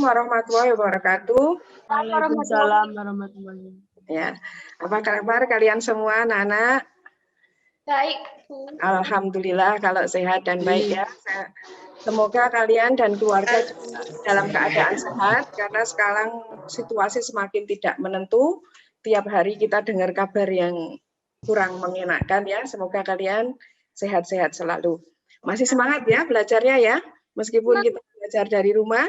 warahmatullahi wabarakatuh. Waalaikumsalam warahmatullahi wabarakatuh. Ya, apa kabar kalian semua, anak-anak? Baik, Bu. Alhamdulillah kalau sehat dan baik ya. Semoga kalian dan keluarga juga dalam keadaan sehat karena sekarang situasi semakin tidak menentu. Tiap hari kita dengar kabar yang kurang mengenakan ya. Semoga kalian sehat-sehat selalu. Masih semangat ya belajarnya ya. Meskipun kita belajar dari rumah,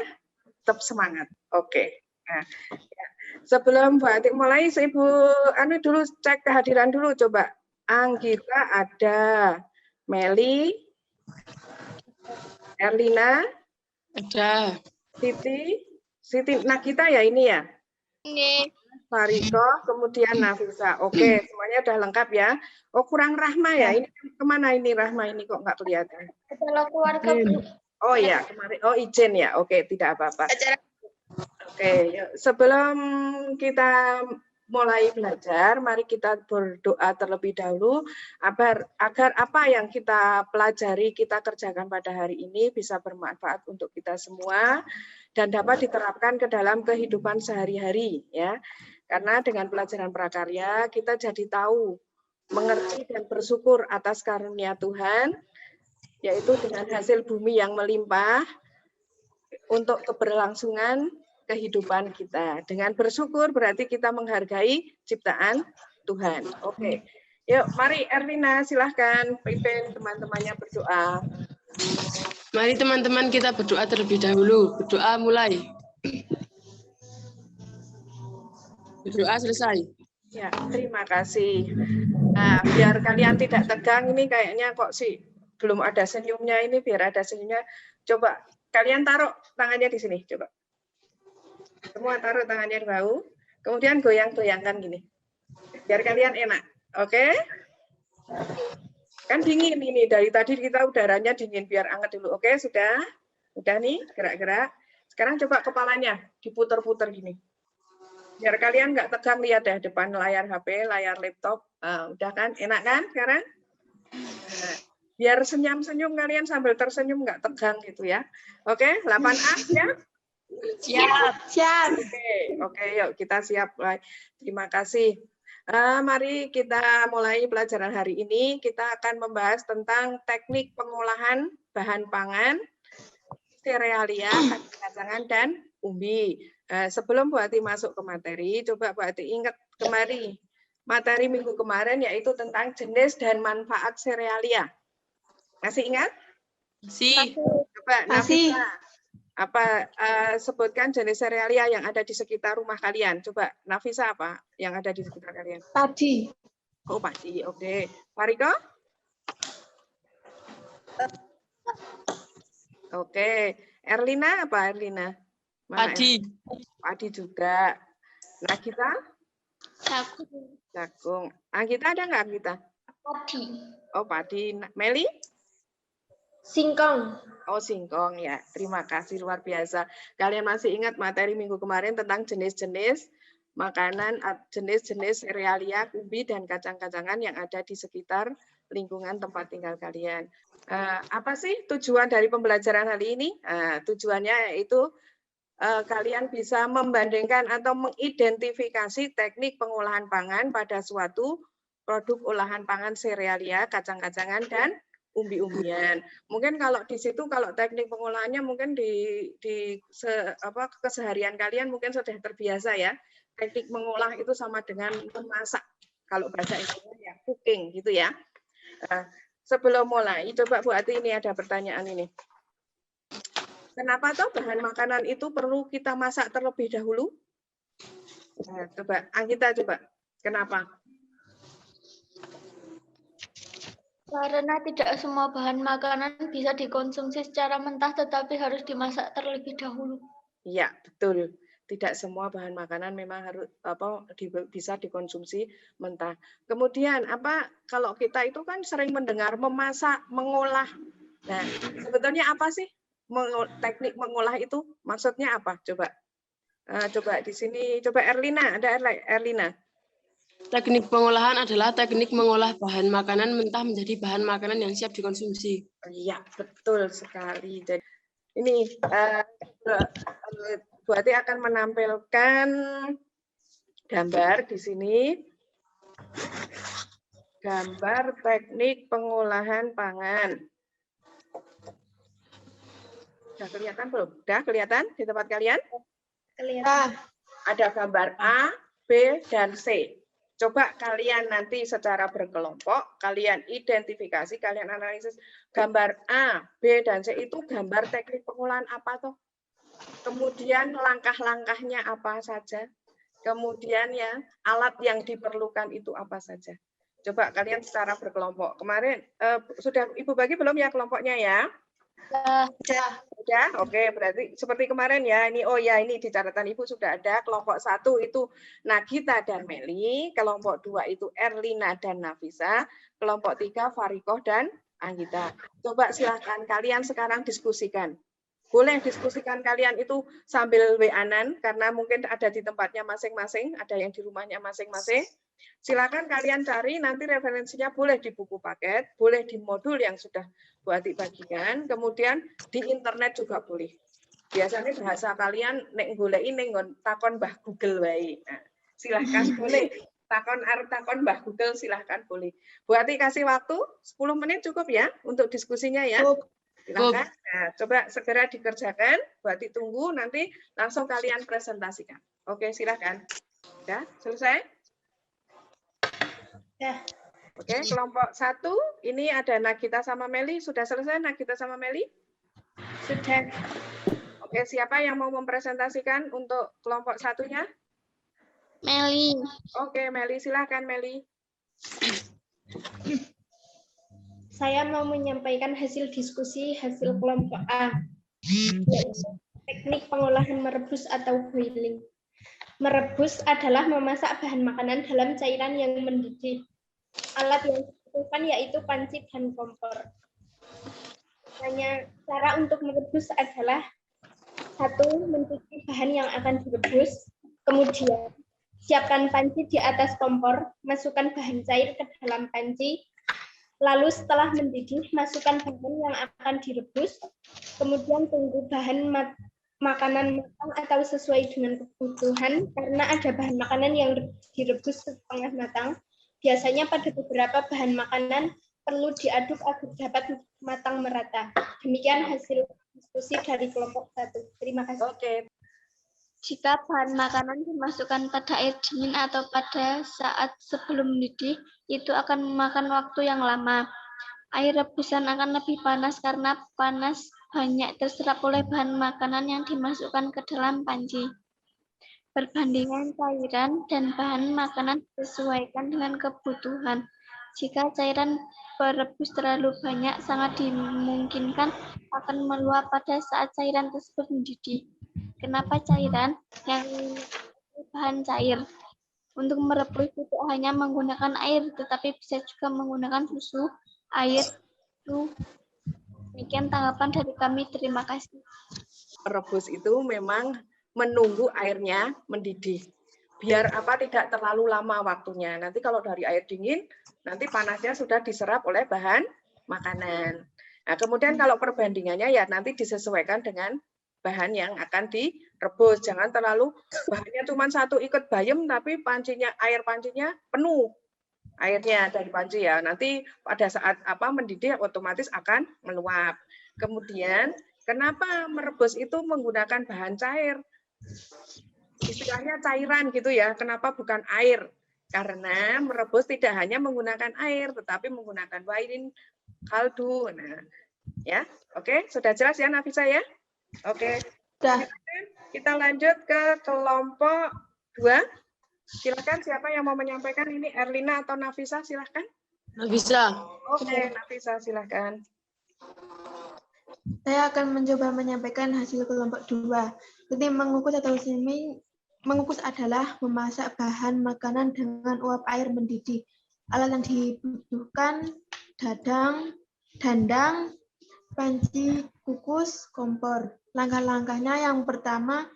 tetap semangat. Oke. Nah, ya. Sebelum Bu Atik mulai, Ibu dulu cek kehadiran dulu coba. Anggita ada, Meli, Erlina, Ada. Siti Nagita ya ini ya? Ini. Fariko, kemudian Nafisa. Oke, semuanya udah lengkap ya. Oh, kurang Rahma ya? Ini kemana ini Rahma ini kok nggak kelihatan? Adalah keluarga, Bu. Oh ya, kemarin. Oh, izin ya. Oke, tidak apa-apa. Oke, yuk. Sebelum kita mulai belajar, mari kita berdoa terlebih dahulu agar apa yang kita pelajari, kita kerjakan pada hari ini bisa bermanfaat untuk kita semua dan dapat diterapkan ke dalam kehidupan sehari-hari ya. Karena dengan pelajaran prakarya kita jadi tahu, mengerti dan bersyukur atas karunia Tuhan, yaitu dengan hasil bumi yang melimpah untuk keberlangsungan kehidupan kita. Dengan bersyukur berarti kita menghargai ciptaan Tuhan. Oke. Yuk, mari Erlina silahkan pimpin teman-temannya berdoa. Mari teman-teman kita berdoa terlebih dahulu. Berdoa mulai. Berdoa selesai. Ya, terima kasih. Nah, biar kalian tidak tegang ini kayaknya kok sih belum ada senyumnya ini, biar ada senyumnya. Coba kalian taruh tangannya di sini, coba. Semua taruh tangannya di bahu, kemudian goyang-goyangkan gini. Biar kalian enak, oke? Kan dingin ini, dari tadi kita udaranya dingin, biar anget dulu. Oke, sudah? Udah nih, gerak-gerak. Sekarang coba kepalanya diputer-puter gini. Biar kalian nggak tegang lihat deh depan layar HP, layar laptop. Udah kan? Enak kan sekarang? Nah, biar senyum-senyum kalian sambil tersenyum nggak tegang gitu ya. Oke, 8A ya? Siap. Oke, yuk kita siap. Terima kasih. Mari kita mulai pelajaran hari ini. Kita akan membahas tentang teknik pengolahan bahan pangan, serealia, kacang-kacangan, dan umbi. Sebelum Bu Ati masuk ke materi, coba Bu Ati ingat kemarin materi minggu kemarin yaitu tentang jenis dan manfaat serealia. Masih ingat? Masih. Coba Nafisa, sebutkan jenis serealia yang ada di sekitar rumah kalian. Coba Nafisa apa yang ada di sekitar kalian? Padi. Oh, padi. Oke. Fariko? Oke. Erlina apa Erlina? Mana Padi. Padi juga. Nagita? Jagung. Jagung. Anggita ada nggak Anggita? Padi. Oh, padi. Meli? Singkong. Oh, singkong ya. Terima kasih luar biasa. Kalian masih ingat materi minggu kemarin tentang jenis-jenis makanan, jenis-jenis serealia, umbi dan kacang-kacangan yang ada di sekitar lingkungan tempat tinggal kalian. Apa sih tujuan dari pembelajaran hari ini? Tujuannya yaitu kalian bisa membandingkan atau mengidentifikasi teknik pengolahan pangan pada suatu produk olahan pangan serealia, kacang-kacangan, dan umbi-umbian. Mungkin kalau di situ, kalau teknik pengolahannya mungkin di keseharian kalian mungkin sudah terbiasa ya. Teknik mengolah itu sama dengan memasak. Kalau bahasa Indonesia ya cooking gitu ya. Sebelum mulai, coba Bu Ati ini ada pertanyaan ini. Kenapa toh bahan makanan itu perlu kita masak terlebih dahulu? Coba, Anggita coba. Kenapa? Karena tidak semua bahan makanan bisa dikonsumsi secara mentah, tetapi harus dimasak terlebih dahulu. Iya, betul. Tidak semua bahan makanan memang harus bisa dikonsumsi mentah. Kemudian kalau kita itu kan sering mendengar memasak, mengolah. Nah, sebetulnya apa sih teknik mengolah itu? Maksudnya apa? Coba di sini. Coba Erlina, ada Erlina. Teknik pengolahan adalah teknik mengolah bahan makanan mentah menjadi bahan makanan yang siap dikonsumsi. Iya, betul sekali. Jadi ini Bu Ati akan menampilkan gambar di sini. Gambar teknik pengolahan pangan. Sudah kelihatan belum? Sudah kelihatan di tempat kalian? Kelihatan. Ada gambar A, B, dan C. Coba kalian nanti secara berkelompok, kalian identifikasi, kalian analisis gambar A, B, dan C itu gambar teknik pengolahan apa toh? Kemudian langkah-langkahnya apa saja? Kemudian ya alat yang diperlukan itu apa saja? Coba kalian secara berkelompok. Kemarin sudah Ibu bagi belum ya kelompoknya ya? Sudah. Oke, berarti seperti kemarin ya. Ini ini di catatan Ibu sudah ada. Kelompok 1 itu Nagita dan Meli, kelompok 2 itu Erlina dan Nafisa, kelompok 3 Farikoh dan Anggita. Coba silakan kalian sekarang diskusikan. Boleh diskusikan kalian itu sambil WA-an karena mungkin ada di tempatnya masing-masing, ada yang di rumahnya masing-masing. Silakan kalian cari nanti referensinya boleh di buku paket, boleh di modul yang sudah Bu Ati bagikan, kemudian di internet juga boleh. Biasanya bahasa kalian nek goleki ning takon Mbah Google wae. Nah, silahkan boleh. Takon Mbah Google silahkan boleh. Bu Ati kasih waktu 10 menit cukup ya untuk diskusinya ya. Silakan. Nah, coba segera dikerjakan. Bu Ati tunggu nanti langsung kalian presentasikan. Oke, silakan. Ya, selesai? Ya. Oke, kelompok 1 ini ada Nagita sama Meli. Sudah selesai Nagita sama Meli? Sudah. Oke, siapa yang mau mempresentasikan untuk kelompok 1-nya? Meli. Oke, Meli, silakan Meli. Saya mau menyampaikan hasil diskusi hasil kelompok A. Teknik pengolahan merebus atau boiling. Merebus adalah memasak bahan makanan dalam cairan yang mendidih. Alat yang dibutuhkan yaitu panci dan kompor. Cara untuk merebus adalah 1. Mencuci bahan yang akan direbus. Kemudian, siapkan panci di atas kompor, masukkan bahan cair ke dalam panci. Lalu setelah mendidih, masukkan bahan yang akan direbus. Kemudian tunggu bahan makanan matang atau sesuai dengan kebutuhan, karena ada bahan makanan yang direbus setengah matang. Biasanya pada beberapa bahan makanan perlu diaduk agar dapat matang merata. Demikian hasil diskusi dari kelompok 1. Terima kasih. Oke. Jika bahan makanan dimasukkan pada air dingin atau pada saat sebelum mendidih, itu akan memakan waktu yang lama. Air rebusan akan lebih panas karena panas banyak terserap oleh bahan makanan yang dimasukkan ke dalam panci. Perbandingan cairan dan bahan makanan disesuaikan dengan kebutuhan. Jika cairan perebus terlalu banyak, sangat dimungkinkan akan meluap pada saat cairan tersebut mendidih. Kenapa cairan? Yang bahan cair. Untuk merebus tidak hanya menggunakan air, tetapi bisa juga menggunakan susu, air, susu. Demikian tanggapan dari kami. Terima kasih. Merebus itu memang menunggu airnya mendidih. Biar tidak terlalu lama waktunya. Nanti kalau dari air dingin, nanti panasnya sudah diserap oleh bahan makanan. Nah, kemudian kalau perbandingannya ya nanti disesuaikan dengan bahan yang akan direbus. Jangan terlalu bahannya cuma 1 ikut bayam tapi air pancinya penuh airnya dari panci ya. Nanti pada saat mendidih otomatis akan meluap. Kemudian kenapa merebus itu menggunakan bahan cair? Istilahnya cairan gitu ya. Kenapa bukan air? Karena merebus tidak hanya menggunakan air tetapi menggunakan wain, kaldu. Nah, ya. Oke, sudah jelas ya Nafisa ya? Oke, kita lanjut ke kelompok 2. Silakan siapa yang mau menyampaikan ini Erlina atau Nafisa silakan. Nafisa. Oke, Nafisa silakan. Saya akan mencoba menyampaikan hasil kelompok 2. Jadi mengukus atau mengukus adalah memasak bahan makanan dengan uap air mendidih. Alat yang dibutuhkan dandang, panci, kukus, kompor. Langkah-langkahnya yang pertama,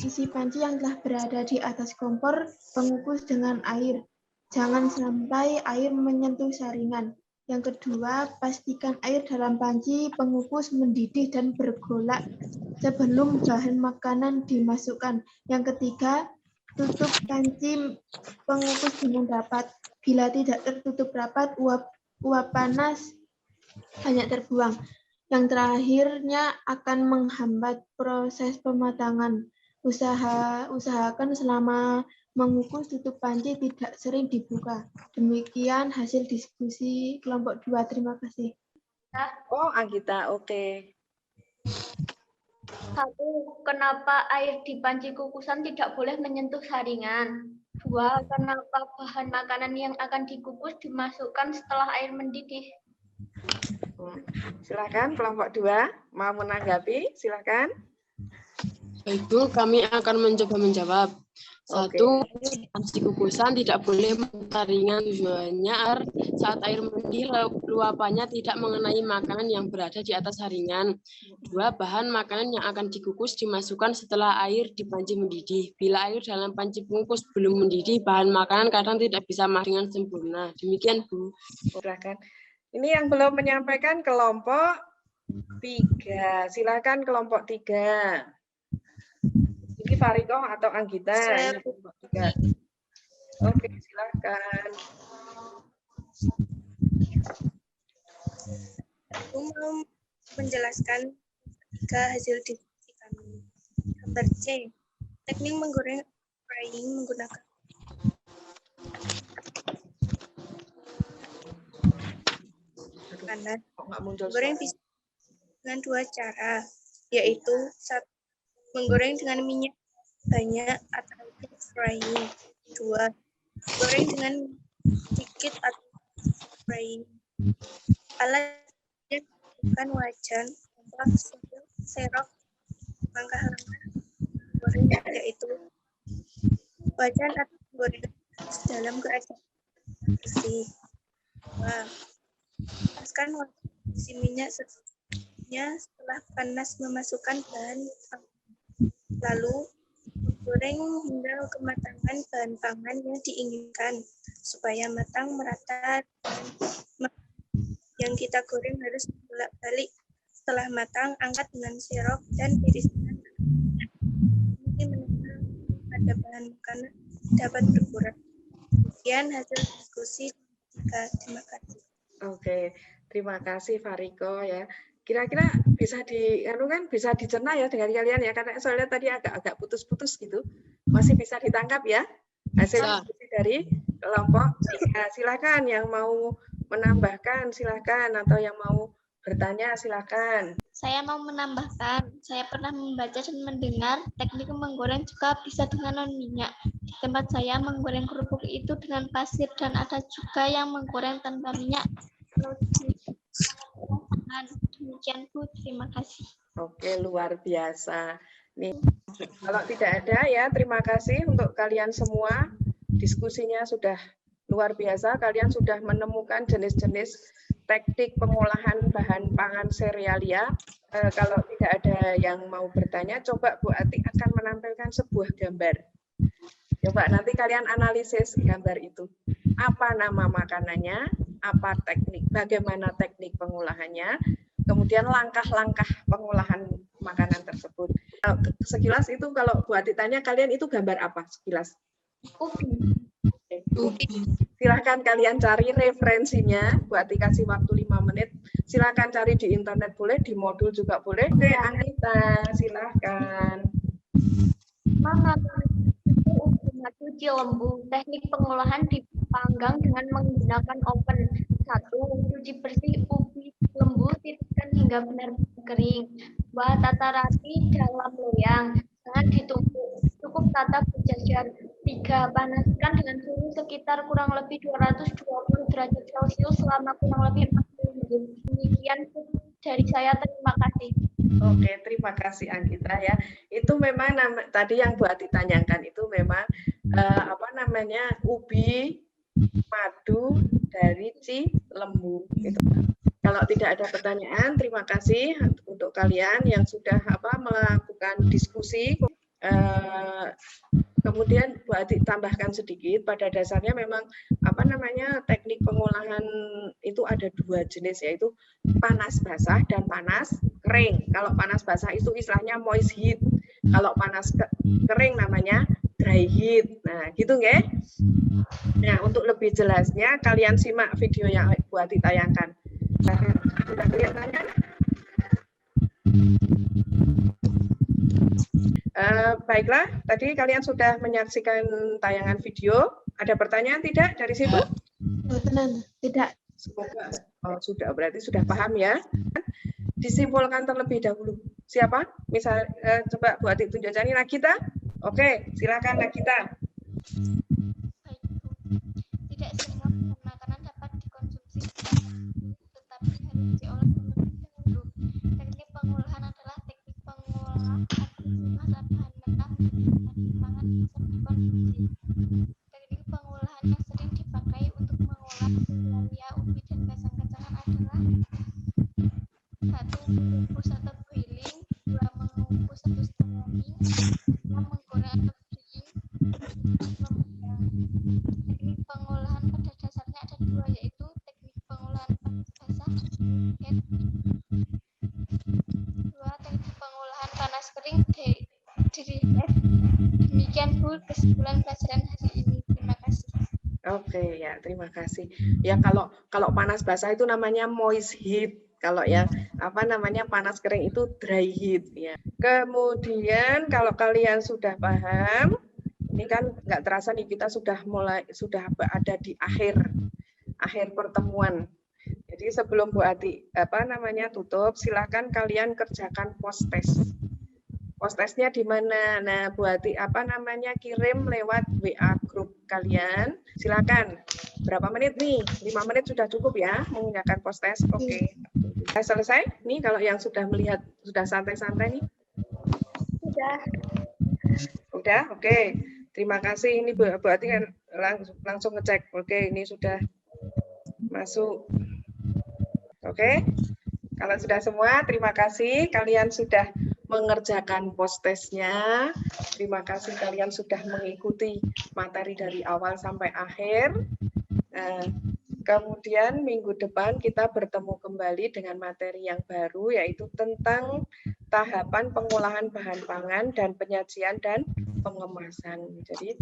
isi panci yang telah berada di atas kompor, pengukus dengan air. Jangan sampai air menyentuh saringan. Yang kedua, pastikan air dalam panci pengukus mendidih dan bergolak sebelum bahan makanan dimasukkan. Yang ketiga, tutup panci pengukus dengan rapat. Bila tidak tertutup rapat, uap panas banyak terbuang. Yang terakhirnya akan menghambat proses pematangan. Usahakan selama mengukus tutup panci tidak sering dibuka. Demikian hasil diskusi kelompok 2. Terima kasih. Oh, Anggita, oke. 1. Kenapa air di panci kukusan tidak boleh menyentuh saringan? 2. Kenapa bahan makanan yang akan dikukus dimasukkan setelah air mendidih? Silakan kelompok 2 mau menanggapi, silakan. Baik, Bu, kami akan mencoba menjawab. 1. Panci kukusan tidak boleh saringan tujuannya saat air mendidih luapannya tidak mengenai makanan yang berada di atas saringan. 2. Bahan makanan yang akan dikukus dimasukkan setelah air di panci mendidih. Bila air dalam panci pengukus belum mendidih, bahan makanan kadang tidak bisa masak dengan sempurna. Demikian, Bu. Silakan. Ini yang belum menyampaikan kelompok 3. Silakan kelompok 3. Ini Farikoh atau Anggita? Kelompok 3. Oke, silakan. Aku mau menjelaskan 3 hasil diskusi kami. Gambar C. Teknik menggoreng frying menggunakan panas. Menggoreng bisa dengan 2 cara, yaitu 1. Menggoreng dengan minyak banyak atau deep frying. 2. Goreng dengan sedikit atau frying. Alat yang bukan wajan, kompor, serok, langkah-langkah goreng yaitu wajan atau gorengan dalam keadaan bersih. 2. Panaskan wajan isi minyak secukupnya setelah panas memasukkan bahan pangan. Lalu goreng hingga kematangan bahan pangan yang diinginkan supaya matang merata. Yang kita goreng harus bolak-balik. Setelah matang, angkat dengan serok dan tiriskan. Ini menentukan pada bahan makanan dapat berkurang. Sekian hasil diskusi 3. Terima kasih. Oke, terima kasih Fariko ya. Kira-kira bisa bisa dicerna ya dengan kalian ya, karena soalnya tadi agak putus-putus gitu. Masih bisa ditangkap ya hasil diskusi dari kelompok 3. Silakan yang mau menambahkan silakan, atau yang mau bertanya silakan. Saya mau menambahkan, saya pernah membaca dan mendengar teknik menggoreng juga bisa dengan non-minyak. Di tempat saya menggoreng kerupuk itu dengan pasir dan ada juga yang menggoreng tanpa minyak. Demikian Bu, terima kasih. Oke, luar biasa. Nih, kalau tidak ada ya, terima kasih untuk kalian semua. Diskusinya sudah luar biasa. Kalian sudah menemukan jenis-jenis teknik pengolahan bahan pangan serealia. Kalau tidak ada yang mau bertanya, coba Bu Ati akan menampilkan sebuah gambar. Coba nanti kalian analisis gambar itu. Apa nama makanannya, apa teknik, bagaimana teknik pengolahannya, kemudian langkah-langkah pengolahan makanan tersebut. Sekilas itu kalau buat ditanya kalian itu gambar apa sekilas? Silahkan kalian cari referensinya, buat dikasih waktu 5 menit. Silahkan cari di internet boleh, di modul juga boleh. Oke, Anita, silahkan. Madu Cilembu, teknik pengolahan dipanggang dengan menggunakan oven. 1. Cuci bersih ubi lembu, tiriskan hingga benar-benar kering. 2. Tata rapi dalam loyang, jangan ditumpuk, cukup tata berjajar. 3. Panaskan dengan suhu sekitar kurang lebih 220 derajat Celcius selama kurang lebih 40 menit. Demikian dari saya, terima kasih. Oke, terima kasih Anggita ya. Itu memang tadi yang buat ditanyakan itu memang ubi madu dari Cilembu. Itu. Kalau tidak ada pertanyaan, terima kasih untuk kalian yang sudah melakukan diskusi. Kemudian Bu Ati tambahkan sedikit, pada dasarnya memang teknik pengolahan itu ada 2 jenis, yaitu panas basah dan panas kering. Kalau panas basah itu istilahnya moist heat. Kalau panas kering namanya dry heat. Nah, gitu nggih. Nah, untuk lebih jelasnya kalian simak video yang Bu Ati tayangkan. Sudah kelihatannya? Baiklah, tadi kalian sudah menyaksikan tayangan video. Ada pertanyaan tidak dari situ? Tidak. Semoga sudah, berarti sudah paham ya. Disimpulkan terlebih dahulu. Siapa? Misal, coba Bu Ati tunjukkan Nagita. Oke, silakan Nagita. Tidak semua bahan makanan dapat dikonsumsi, tetapi harus diolah terlebih dahulu. Teknik pengolahan adalah teknik pengolahan masa bahan mentah menjadi pangan bisa dikonsumsi. Teknik pengolahan yang sering dipakai untuk mengolah serealia, ubi, dan kacang-kacangan adalah 1. Mengukus atau boiling, 2. Mengukus atau steaming, 3. Menggoreng atau frying, 4. Memanggang. Teknik pengolahan pada dasarnya ada 2, yaitu teknik pengolahan panas basah dan 2. Teknik pengolahan panas kering dry heat. Demikian Bu kesimpulan pelajaran hari ini. Terima kasih. Oke ya, terima kasih. Ya kalau panas basah itu namanya moist heat. Kalau yang panas kering itu dry heat ya. Kemudian kalau kalian sudah paham, ini kan nggak terasa nih kita sudah ada di akhir pertemuan. Jadi sebelum Bu Ati tutup, silakan kalian kerjakan post test. Post testnya di mana? Nah, Bu Ati kirim lewat WA grup kalian. Silakan. Berapa menit nih? 5 menit sudah cukup ya mengerjakan post test. Oke. Sudah selesai? Nih kalau yang sudah melihat sudah santai-santai nih. Udah, oke. Terima kasih. Ini Bu Ati kan langsung ngecek. Oke, ini sudah masuk. Oke. Kalau sudah semua, terima kasih. Kalian sudah mengerjakan post testnya. Terima kasih kalian sudah mengikuti materi dari awal sampai akhir. Kemudian minggu depan kita bertemu kembali dengan materi yang baru, yaitu tentang tahapan pengolahan bahan pangan dan penyajian dan pengemasan. Jadi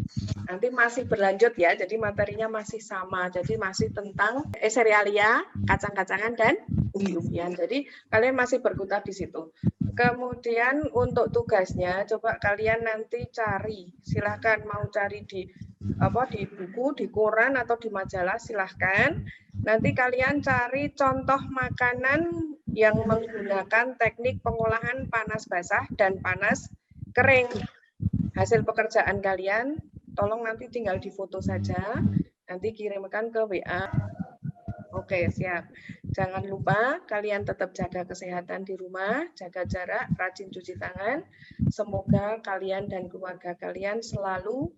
nanti masih berlanjut ya, jadi materinya masih sama. Jadi masih tentang serealia, kacang-kacangan, dan umbi-umbian. Jadi kalian masih berkutat di situ. Kemudian untuk tugasnya, coba kalian nanti cari, silahkan mau cari di buku, di koran atau di majalah, silahkan. Nanti kalian cari contoh makanan yang menggunakan teknik pengolahan panas basah dan panas kering. Hasil pekerjaan kalian, tolong nanti tinggal difoto saja, nanti kirimkan ke WA. Oke, siap. Jangan lupa kalian tetap jaga kesehatan di rumah, jaga jarak, rajin cuci tangan. Semoga kalian dan keluarga kalian selalu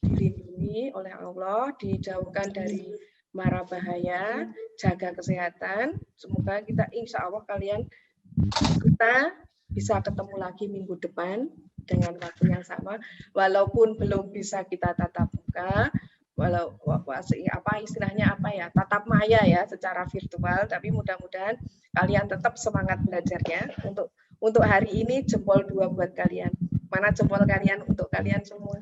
dilindungi oleh Allah, dijauhkan dari mara bahaya, jaga kesehatan. Semoga insya Allah kita bisa ketemu lagi minggu depan dengan waktu yang sama, walaupun belum bisa kita tatap muka. Tatap maya ya secara virtual, tapi mudah-mudahan kalian tetap semangat belajarnya. Untuk hari ini jempol 2 buat kalian. Mana jempol kalian untuk kalian semua?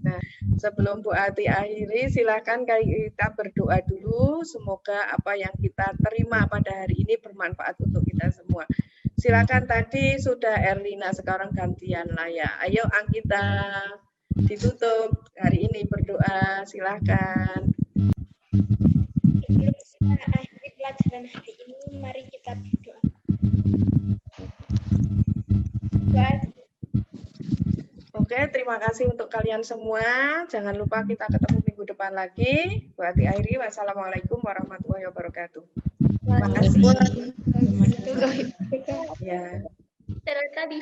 Nah, sebelum Bu Ati akhiri, silakan kita berdoa dulu. Semoga apa yang kita terima pada hari ini bermanfaat untuk kita semua. Silakan, tadi sudah Erlina, sekarang gantian lah ya. Ayo Angkita, ditutup hari ini berdoa, silakan. Sebelum kita akhiri pelajaran hari ini, mari kita berdoa. Oke, terima kasih untuk kalian semua. Jangan lupa kita ketemu minggu depan lagi. Bu Ati akhiri, wassalamualaikum warahmatullahi wabarakatuh. Terima kasih. Ya. Tadi